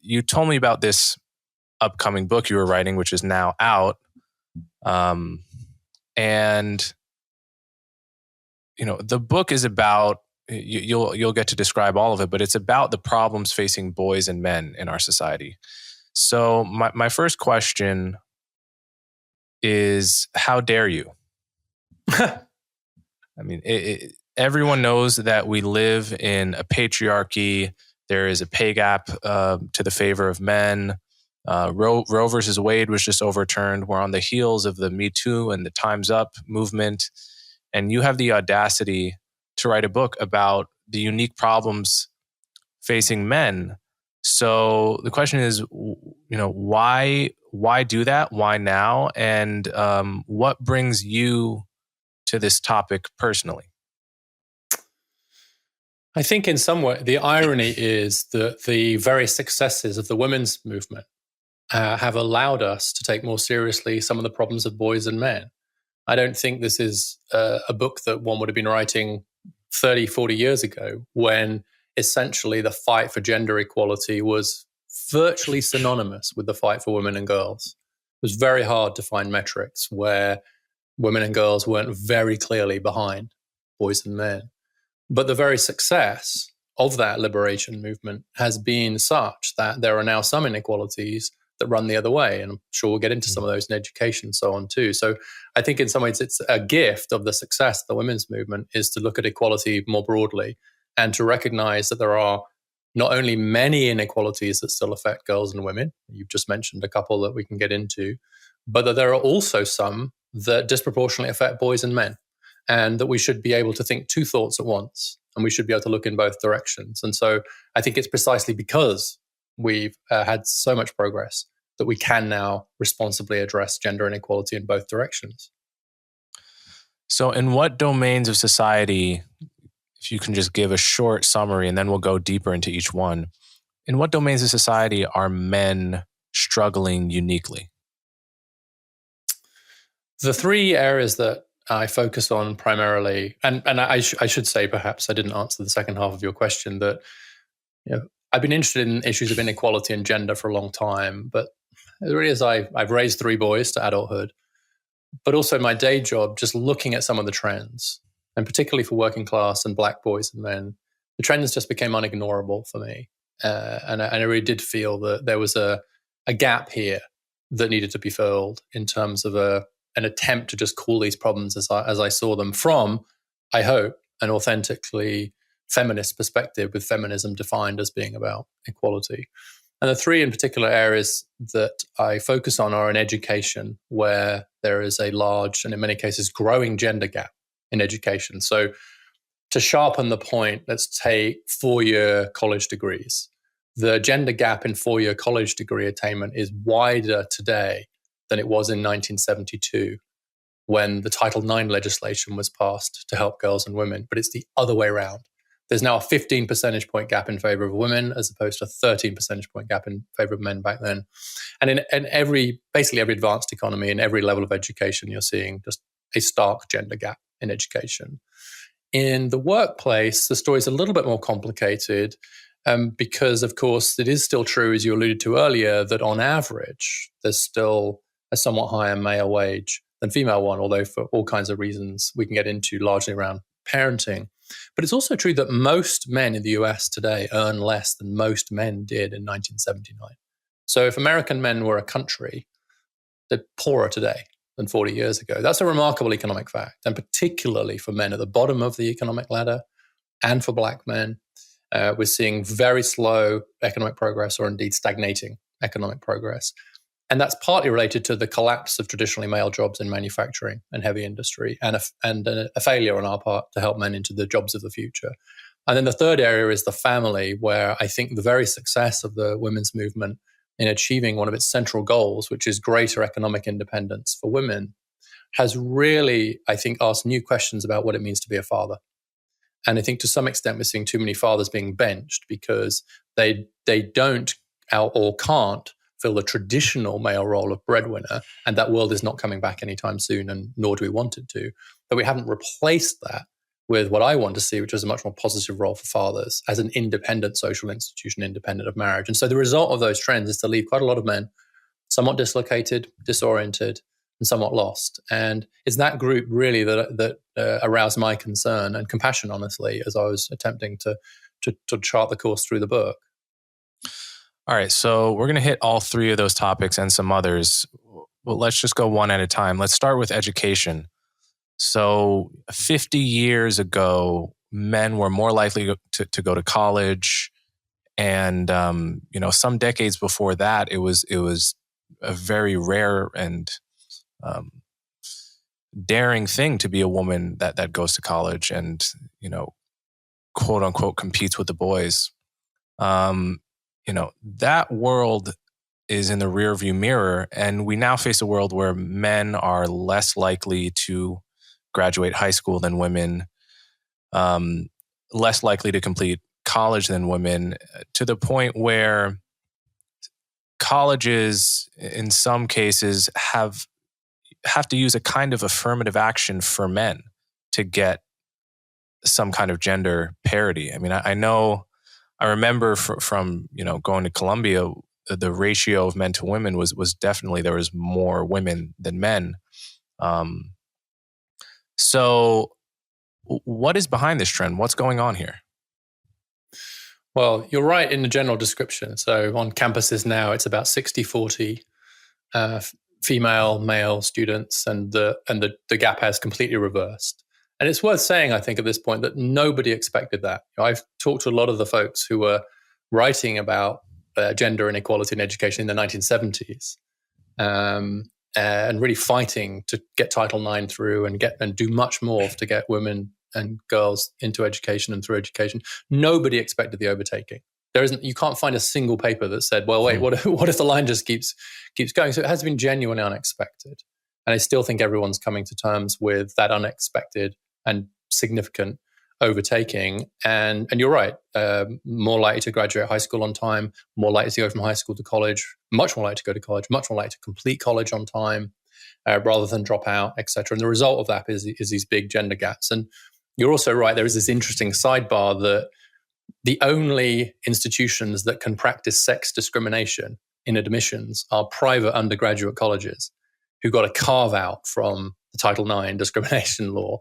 you told me about this upcoming book you were writing, which is now out. And the book is about, you'll get to describe all of it, but it's about the problems facing boys and men in our society. So my first question is, how dare you? I mean, everyone knows that we live in a patriarchy. There is a pay gap to the favor of men. Roe versus Wade was just overturned. We're on the heels of the MeToo and the Time's Up movement. And you have the audacity to write a book about the unique problems facing men. So the question is, why do that? Why now? And what brings you to this topic personally? I think in some way, the irony is that the very successes of the women's movement have allowed us to take more seriously some of the problems of boys and men. I don't think this is a book that one would have been writing 30, 40 years ago, when essentially the fight for gender equality was virtually synonymous with the fight for women and girls. It was very hard to find metrics where women and girls weren't very clearly behind boys and men. But the very success of that liberation movement has been such that there are now some inequalities that run the other way. And I'm sure we'll get into some of those in education and so on too. So I think in some ways it's a gift of the success of the women's movement is to look at equality more broadly and to recognize that there are not only many inequalities that still affect girls and women, you've just mentioned a couple that we can get into, but that there are also some that disproportionately affect boys and men, and that we should be able to think two thoughts at once, and we should be able to look in both directions. And so I think it's precisely because we've had so much progress that we can now responsibly address gender inequality in both directions. So in what domains of society, if you can just give a short summary and then we'll go deeper into each one, in what domains of society are men struggling uniquely? The three areas that I focus on primarily, and I should say, perhaps I didn't answer the second half of your question, that I've been interested in issues of inequality and gender for a long time, but it really is I've raised three boys to adulthood, but also my day job, just looking at some of the trends, and particularly for working class and Black boys and men, the trends just became unignorable for me. And I really did feel that there was a gap here that needed to be filled in terms of an attempt to just call these problems as I saw them from, I hope, an authentically feminist perspective, with feminism defined as being about equality. And the three in particular areas that I focus on are in education, where there is a large and in many cases growing gender gap in education. So to sharpen the point, let's take 4-year college degrees. The gender gap in 4-year college degree attainment is wider today than it was in 1972, when the Title IX legislation was passed to help girls and women. But it's the other way around. There's now a 15 percentage point gap in favor of women, as opposed to a 13 percentage point gap in favor of men back then. And in basically every advanced economy, in every level of education, you're seeing just a stark gender gap in education. In the workplace, the story is a little bit more complicated, because, of course, it is still true, as you alluded to earlier, that on average, there's still a somewhat higher male wage than female one, although for all kinds of reasons we can get into, largely around parenting. But it's also true that most men in the US today earn less than most men did in 1979. So if American men were a country, they're poorer today than 40 years ago. That's a remarkable economic fact, and particularly for men at the bottom of the economic ladder and for Black men. We're seeing very slow economic progress, or indeed stagnating economic progress. And that's partly related to the collapse of traditionally male jobs in manufacturing and heavy industry, and a failure on our part to help men into the jobs of the future. And then the third area is the family, where I think the very success of the women's movement in achieving one of its central goals, which is greater economic independence for women, has really, I think, asked new questions about what it means to be a father. And I think to some extent we're seeing too many fathers being benched because they don't or can't fill the traditional male role of breadwinner, and that world is not coming back anytime soon, and nor do we want it to. But we haven't replaced that with what I want to see, which is a much more positive role for fathers as an independent social institution, independent of marriage. And so the result of those trends is to leave quite a lot of men somewhat dislocated, disoriented, and somewhat lost. And it's that group really that aroused my concern and compassion, honestly, as I was attempting to chart the course through the book. All right, so we're going to hit all three of those topics and some others. Well, let's just go one at a time. Let's start with education. So 50 years ago, men were more likely to go to college. And, some decades before that, it was a very rare and daring thing to be a woman that goes to college and, quote unquote, competes with the boys. That world is in the rearview mirror. And we now face a world where men are less likely to graduate high school than women, less likely to complete college than women, to the point where colleges, in some cases, have to use a kind of affirmative action for men to get some kind of gender parity. I mean, I remember from going to Columbia, the ratio of men to women was definitely, there was more women than men. So what is behind this trend? What's going on here? Well, you're right in the general description. So on campuses now, it's about 60-40 female, male students, and the gap has completely reversed. And it's worth saying, I think, at this point, that nobody expected that. I've talked to a lot of the folks who were writing about gender inequality in education in the 1970s, and really fighting to get Title IX through and do much more to get women and girls into education and through education. Nobody expected the overtaking. You can't find a single paper that said, well, wait, what if the line just keeps going? So it has been genuinely unexpected. And I still think everyone's coming to terms with that unexpected and significant overtaking. And you're right, more likely to graduate high school on time, more likely to go from high school to college, much more likely to go to college, much more likely to complete college on time, rather than drop out, etc. And the result of that is these big gender gaps. And you're also right, there is this interesting sidebar that the only institutions that can practice sex discrimination in admissions are private undergraduate colleges who got a carve out from the Title IX discrimination law.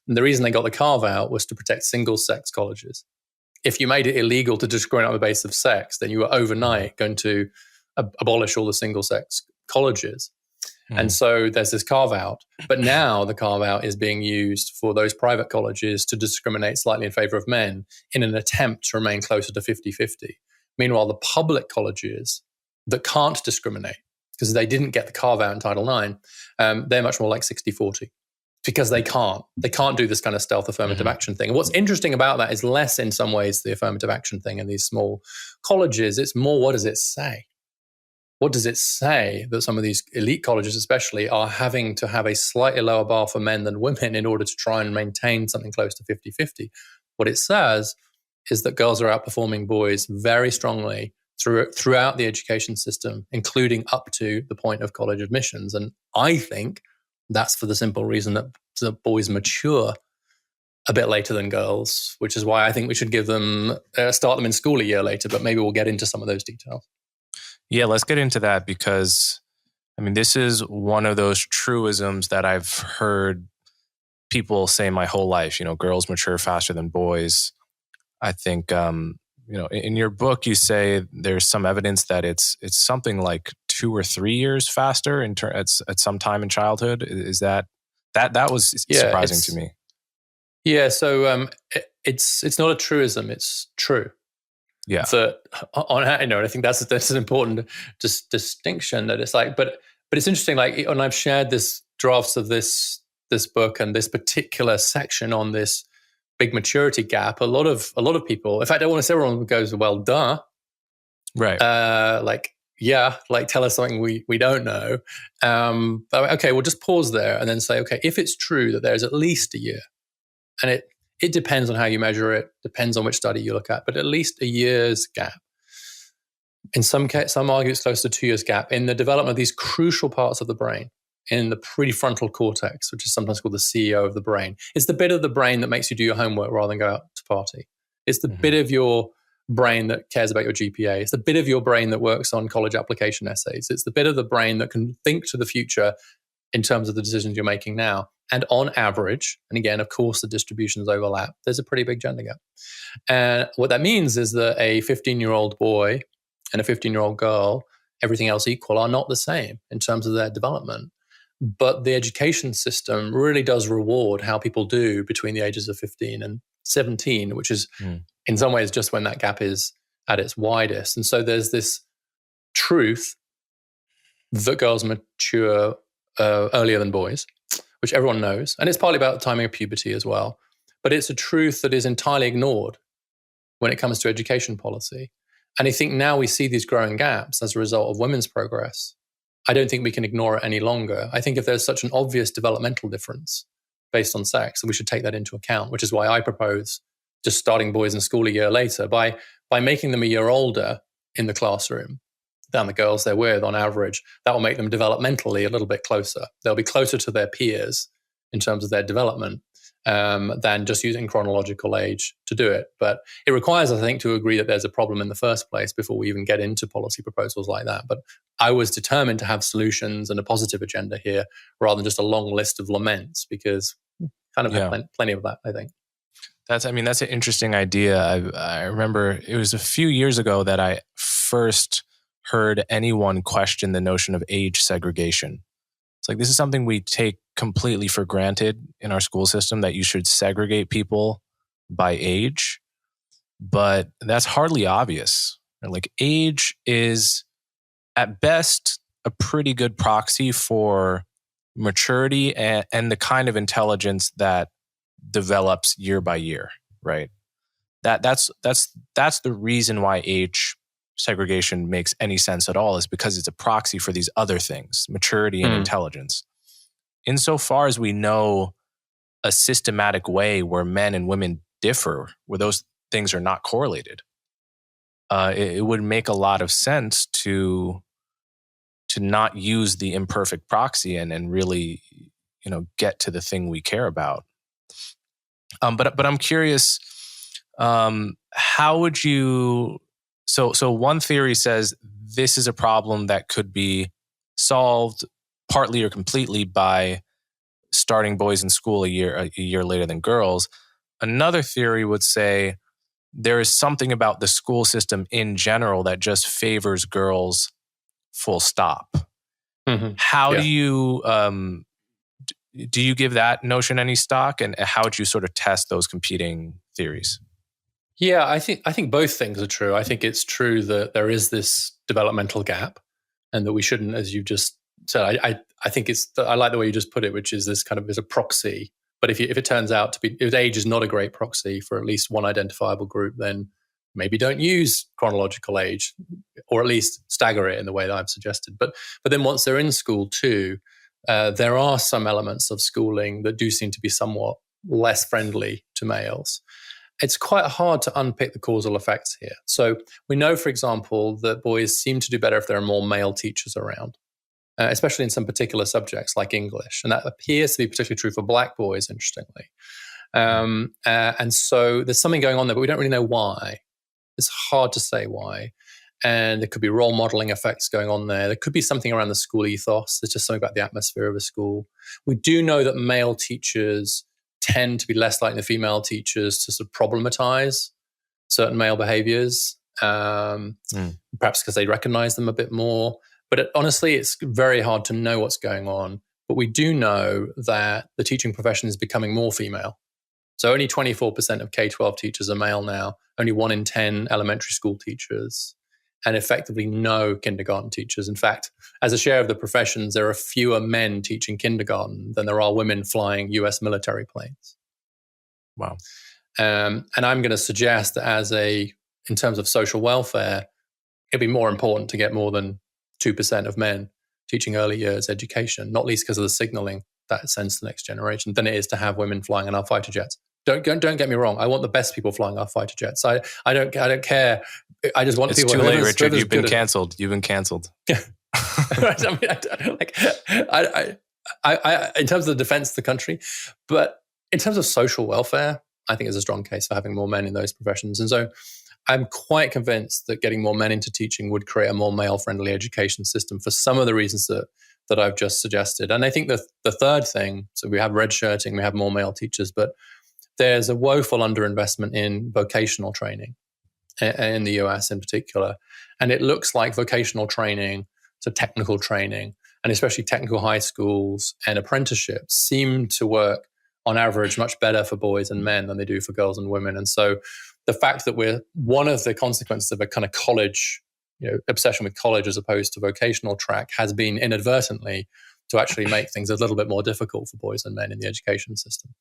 And the reason they got the carve out was to protect single sex colleges. If you made it illegal to discriminate on the basis of sex, then you were overnight going to abolish all the single sex colleges. And so there's this carve out. But now the carve out is being used for those private colleges to discriminate slightly in favor of men in an attempt to remain closer to 50-50. Meanwhile, the public colleges that can't discriminate, because they didn't get the carve out in Title IX, they're much more like 60-40 because they can't do this kind of stealth affirmative action thing. And what's interesting about that is less in some ways the affirmative action thing in these small colleges. It's more, what does it say? What does it say that some of these elite colleges especially are having to have a slightly lower bar for men than women in order to try and maintain something close to 50-50? What it says is that girls are outperforming boys very strongly throughout the education system, including up to the point of college admissions. And I think that's for the simple reason that the boys mature a bit later than girls, which is why I think we should give them start them in school a year later. But maybe we'll get into some of those details. Yeah, let's get into that because, I mean, this is one of those truisms that I've heard people say my whole life. Girls mature faster than boys. I think, in your book, you say there's some evidence that it's something like 2 or 3 years faster at some time in childhood. Is that was surprising to me? Yeah, so it's not a truism; it's true. Yeah. So I think that's an important distinction. That it's like, but it's interesting. Like, when I've shared this drafts of this book and this particular section on this big maturity gap, a lot of people, in fact, I want to say everyone goes, well, duh. Right. Tell us something we don't know. Okay, we'll just pause there and then say, okay, if it's true that there's at least a year, and it depends on how you measure it, depends on which study you look at, but at least a year's gap. In some argue it's close to 2 years gap in the development of these crucial parts of the brain, in the prefrontal cortex, which is sometimes called the CEO of the brain. It's the bit of the brain that makes you do your homework rather than go out to party. It's the bit of your brain that cares about your GPA. It's the bit of your brain that works on college application essays. It's the bit of the brain that can think to the future in terms of the decisions you're making now. And on average, and again, of course, the distributions overlap, there's a pretty big gender gap. And what that means is that a 15-year-old boy and a 15-year-old girl, everything else equal, are not the same in terms of their development. But the education system really does reward how people do between the ages of 15 and 17, which is in some ways just when that gap is at its widest. And so there's this truth that girls mature earlier than boys, which everyone knows. And it's partly about the timing of puberty as well. But it's a truth that is entirely ignored when it comes to education policy. And I think now we see these growing gaps as a result of women's progress. I don't think we can ignore it any longer. I think if there's such an obvious developmental difference based on sex, then we should take that into account, which is why I propose just starting boys in school a year later by making them a year older in the classroom than the girls they're with on average. That will make them developmentally a little bit closer. They'll be closer to their peers in terms of their development than just using chronological age to do it. But it requires, I think, to agree that there's a problem in the first place before we even get into policy proposals like that. But I was determined to have solutions and a positive agenda here rather than just a long list of laments, because kind of had plenty of that, I think. That's an interesting idea. I remember it was a few years ago that I first heard anyone question the notion of age segregation. It's like, this is something we take completely for granted in our school system, that you should segregate people by age, but that's hardly obvious. Like, age is at best a pretty good proxy for maturity and the kind of intelligence that develops year by year, right? That's the reason why age segregation makes any sense at all, is because it's a proxy for these other things, maturity and intelligence. Insofar as we know a systematic way where men and women differ, where those things are not correlated, it would make a lot of sense to not use the imperfect proxy and really, get to the thing we care about. But I'm curious, how would you? So one theory says this is a problem that could be solved partly or completely by starting boys in school a year later than girls. Another theory would say there is something about the school system in general that just favors girls, full stop. Mm-hmm. How do you give that notion any stock, and how would you sort of test those competing theories? Yeah, I think both things are true. I think it's true that there is this developmental gap, and that we shouldn't, as you just said. I think I like the way you just put it, which is this kind of as a proxy. But if it turns out to be, if age is not a great proxy for at least one identifiable group, then maybe don't use chronological age, or at least stagger it in the way that I've suggested. But then once they're in school too, there are some elements of schooling that do seem to be somewhat less friendly to males. It's quite hard to unpick the causal effects here. So we know, for example, that boys seem to do better if there are more male teachers around, especially in some particular subjects like English. And that appears to be particularly true for black boys, interestingly. And so there's something going on there, but we don't really know why. It's hard to say why. And there could be role modeling effects going on there. There could be something around the school ethos. There's just something about the atmosphere of a school. We do know that male teachers tend to be less like the female teachers to sort of problematize certain male behaviors, perhaps because they recognize them a bit more. But honestly, it's very hard to know what's going on. But we do know that the teaching profession is becoming more female. So only 24% of K-12 teachers are male now, only 1 in 10 elementary school teachers, and effectively no kindergarten teachers. In fact, as a share of the professions, there are fewer men teaching kindergarten than there are women flying US military planes. Wow. And I'm going to suggest that in terms of social welfare, it'd be more important to get more than 2% of men teaching early years education, not least because of the signaling that it sends to the next generation, than it is to have women flying in our fighter jets. Don't get me wrong. I want the best people flying our fighter jets. I don't care. I just want it's people. It's too late, Richard. You've been cancelled. You've been cancelled. in terms of the defense of the country, but in terms of social welfare, I think there's a strong case for having more men in those professions. And so I'm quite convinced that getting more men into teaching would create a more male-friendly education system for some of the reasons that I've just suggested. And I think the third thing, so we have redshirting, we have more male teachers, but there's a woeful underinvestment in vocational training in the US in particular. And it looks like vocational training, so technical training, and especially technical high schools and apprenticeships seem to work on average much better for boys and men than they do for girls and women. And so the fact that we're one of the consequences of a kind of college, obsession with college as opposed to vocational track has been inadvertently to actually make things a little bit more difficult for boys and men in the education system.